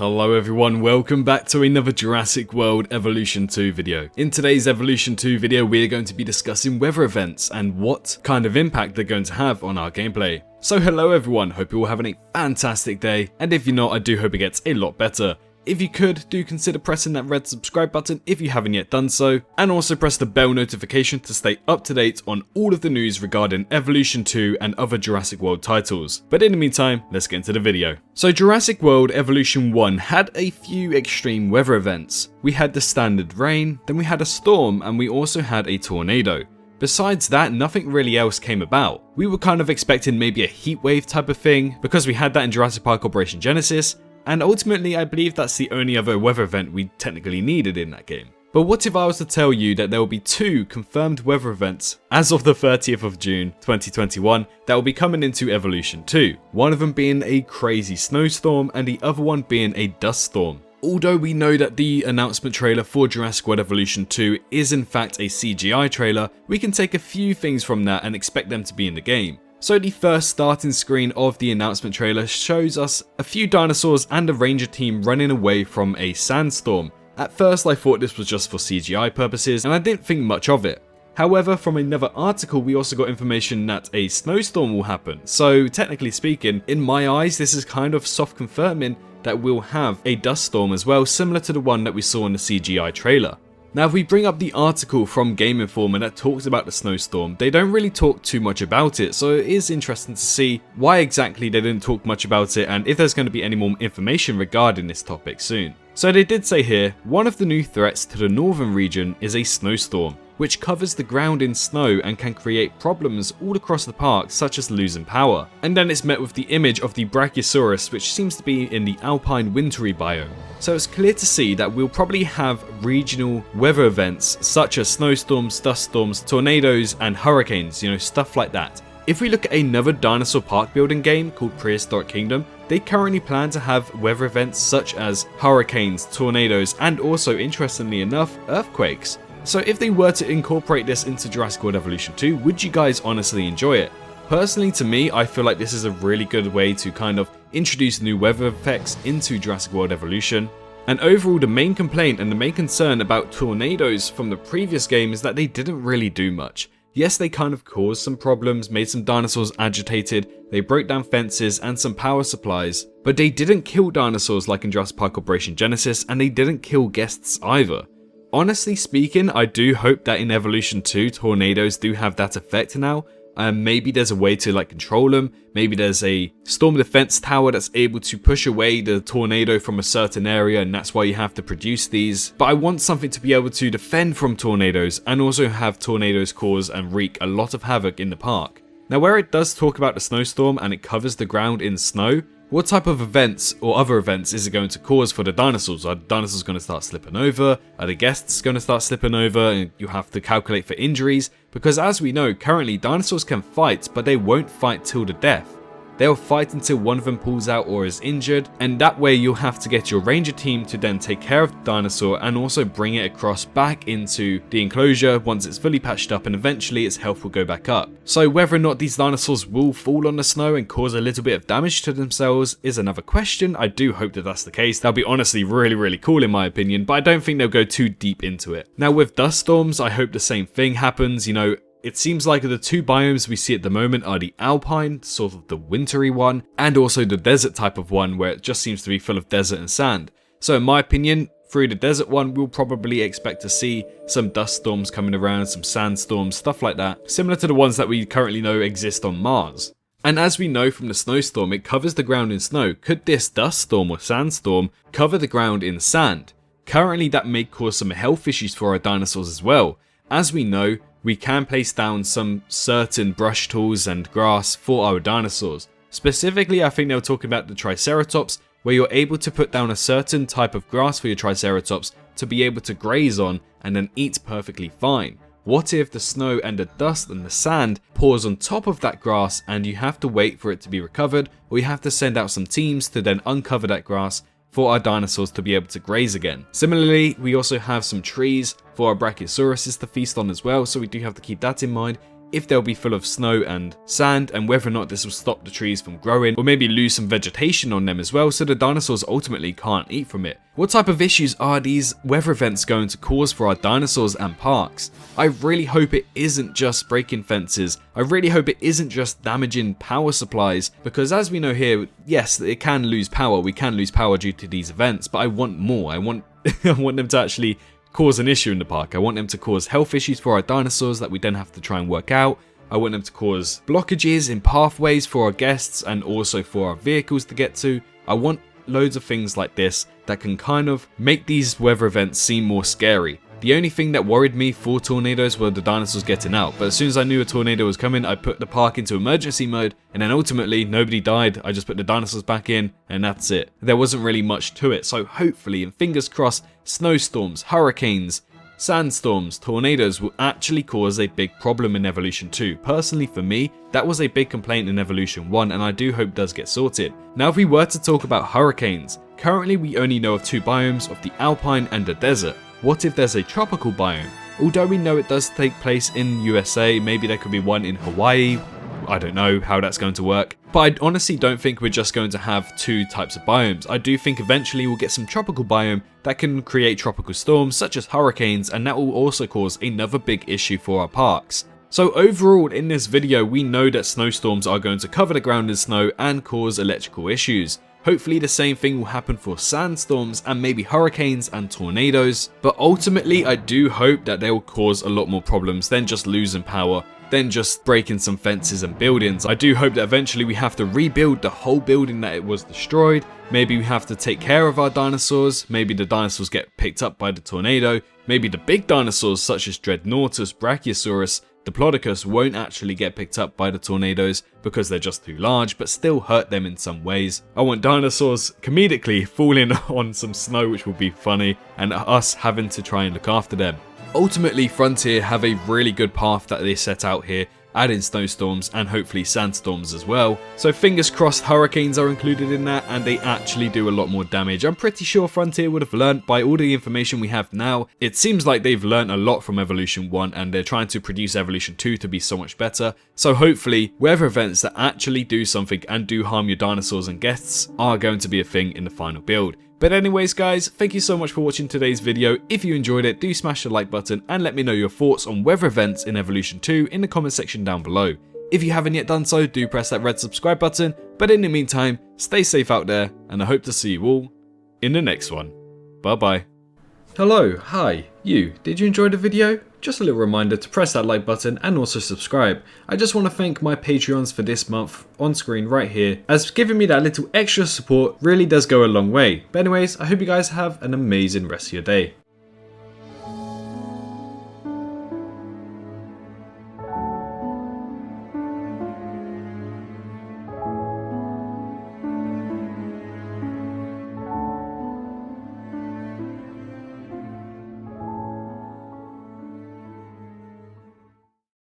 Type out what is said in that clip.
Hello everyone, welcome back to another Jurassic World Evolution 2 video. In today's Evolution 2 video, we are going to be discussing weather events and what kind of impact they're going to have on our gameplay. So hello everyone, hope you're all having a fantastic day, and if you're not, I do hope it gets a lot better. If you could, do consider pressing that red subscribe button if you haven't yet done so, and also press the bell notification to stay up to date on all of the news regarding Evolution 2 and other Jurassic World titles. But in the meantime, let's get into the video. So Jurassic World Evolution 1 had a few extreme weather events. We had the standard rain, then we had a storm, and we also had a tornado. Besides that, nothing really else came about. We were kind of expecting maybe a heat wave type of thing, because we had that in Jurassic Park Operation Genesis, and ultimately I believe that's the only other weather event we technically needed in that game. But what if I was to tell you that there will be two confirmed weather events as of the 30th of June 2021 that will be coming into Evolution 2, one of them being a crazy snowstorm and the other one being a dust storm. Although we know that the announcement trailer for Jurassic World Evolution 2 is in fact a CGI trailer, we can take a few things from that and expect them to be in the game. So the first starting screen of the announcement trailer shows us a few dinosaurs and a ranger team running away from a sandstorm. At first I thought this was just for CGI purposes and I didn't think much of it. However, from another article we also got information that a snowstorm will happen. So technically speaking, in my eyes this is kind of soft confirming that we'll have a dust storm as well, similar to the one that we saw in the CGI trailer. Now if we bring up the article from Game Informer that talks about the snowstorm, they don't really talk too much about it, so it is interesting to see why exactly they didn't talk much about it and if there's going to be any more information regarding this topic soon. So they did say here, one of the new threats to the northern region is a snowstorm, which covers the ground in snow and can create problems all across the park such as losing power. And then it's met with the image of the Brachiosaurus, which seems to be in the alpine wintry biome. So it's clear to see that we'll probably have regional weather events such as snowstorms, dust storms, tornadoes and hurricanes, stuff like that. If we look at another dinosaur park building game called Prehistoric Kingdom, they currently plan to have weather events such as hurricanes, tornadoes and also, interestingly enough, earthquakes. So if they were to incorporate this into Jurassic World Evolution 2, would you guys honestly enjoy it? Personally, to me, I feel like this is a really good way to kind of introduce new weather effects into Jurassic World Evolution. And overall, the main complaint and the main concern about tornadoes from the previous game is that they didn't really do much. Yes, they kind of caused some problems, made some dinosaurs agitated, they broke down fences and some power supplies, but they didn't kill dinosaurs like in Jurassic Park Operation Genesis, and they didn't kill guests either. Honestly speaking, I do hope that in Evolution 2 tornadoes do have that effect now. Maybe there's a way to control them. Maybe there's a storm defense tower that's able to push away the tornado from a certain area, and that's why you have to produce these. But I want something to be able to defend from tornadoes and also have tornadoes cause and wreak a lot of havoc in the park. Now where it does talk about the snowstorm and it covers the ground in snow, what type of events or other events is it going to cause for the dinosaurs? Are the dinosaurs going to start slipping over? Are the guests going to start slipping over? And you have to calculate for injuries, because as we know, currently dinosaurs can fight, but they won't fight till the death. They'll fight until one of them pulls out or is injured, and that way you'll have to get your ranger team to then take care of the dinosaur and also bring it across back into the enclosure once it's fully patched up, and eventually its health will go back up. So whether or not these dinosaurs will fall on the snow and cause a little bit of damage to themselves is another question. I do hope that that's the case. That'll be honestly really cool in my opinion, but I don't think they'll go too deep into it. Now with dust storms, I hope the same thing happens. It seems like the two biomes we see at the moment are the alpine, sort of the wintry one, and also the desert type of one where it just seems to be full of desert and sand. So in my opinion, through the desert one, we'll probably expect to see some dust storms coming around, some sandstorms, stuff like that, similar to the ones that we currently know exist on Mars. And as we know from the snowstorm, it covers the ground in snow. Could this dust storm or sandstorm cover the ground in sand? Currently that may cause some health issues for our dinosaurs as well. As we know, we can place down some certain brush tools and grass for our dinosaurs. Specifically, I think they were talking about the Triceratops, where you're able to put down a certain type of grass for your Triceratops to be able to graze on and then eat perfectly fine. What if the snow and the dust and the sand pours on top of that grass and you have to wait for it to be recovered, or you have to send out some teams to then uncover that grass for our dinosaurs to be able to graze again. Similarly, we also have some trees for our Brachiosauruses to feast on as well, so we do have to keep that in mind. if they'll be full of snow and sand, and whether or not this will stop the trees from growing, or maybe lose some vegetation on them as well, so the dinosaurs ultimately can't eat from it. What type of issues are these weather events going to cause for our dinosaurs and parks? I really hope it isn't just breaking fences. I really hope it isn't just damaging power supplies, because as we know here, yes, it can lose power. We can lose power due to these events, but I want more. I want them to actually cause an issue in the park. I want them to cause health issues for our dinosaurs that we then have to try and work out. I want them to cause blockages in pathways for our guests and also for our vehicles to get to. I want loads of things like this that can kind of make these weather events seem more scary. The only thing that worried me for tornadoes were the dinosaurs getting out, but as soon as I knew a tornado was coming, I put the park into emergency mode, and then ultimately nobody died. I just put the dinosaurs back in, and that's it. There wasn't really much to it, so hopefully, and fingers crossed, snowstorms, hurricanes, sandstorms, tornadoes will actually cause a big problem in Evolution 2. Personally for me, that was a big complaint in Evolution 1, and I do hope does get sorted. Now if we were to talk about hurricanes, currently we only know of two biomes, of the alpine and the desert. What if there's a tropical biome? Although we know it does take place in USA, maybe there could be one in Hawaii. I don't know how that's going to work. But I honestly don't think we're just going to have two types of biomes. I do think eventually we'll get some tropical biome that can create tropical storms such as hurricanes, and that will also cause another big issue for our parks. So overall in this video we know that snowstorms are going to cover the ground in snow and cause electrical issues. Hopefully the same thing will happen for sandstorms and maybe hurricanes and tornadoes, but ultimately I do hope that they will cause a lot more problems than just losing power, than just breaking some fences and buildings. I do hope that eventually we have to rebuild the whole building that it was destroyed. Maybe we have to take care of our dinosaurs, maybe the dinosaurs get picked up by the tornado, maybe the big dinosaurs such as Dreadnoughtus, Brachiosaurus, Diplodocus won't actually get picked up by the tornadoes because they're just too large, but still hurt them in some ways. I want dinosaurs comedically falling on some snow, which will be funny, and us having to try and look after them. Ultimately, Frontier have a really good path that they set out here, adding snowstorms and hopefully sandstorms as well. So fingers crossed hurricanes are included in that and they actually do a lot more damage. I'm pretty sure Frontier would have learned by all the information we have now. It seems like they've learned a lot from Evolution 1 and they're trying to produce Evolution 2 to be so much better. So hopefully weather events that actually do something and do harm your dinosaurs and guests are going to be a thing in the final build. But anyways guys, thank you so much for watching today's video. If you enjoyed it, do smash the like button and let me know your thoughts on weather events in Evolution 2 in the comment section down below. If you haven't yet done so, do press that red subscribe button. But in the meantime, stay safe out there and I hope to see you all in the next one. Bye bye. Hello, hi, you. Did you enjoy the video? Just a little reminder to press that like button and also subscribe. I just want to thank my Patreons for this month on screen right here, as giving me that little extra support really does go a long way. But anyways, I hope you guys have an amazing rest of your day.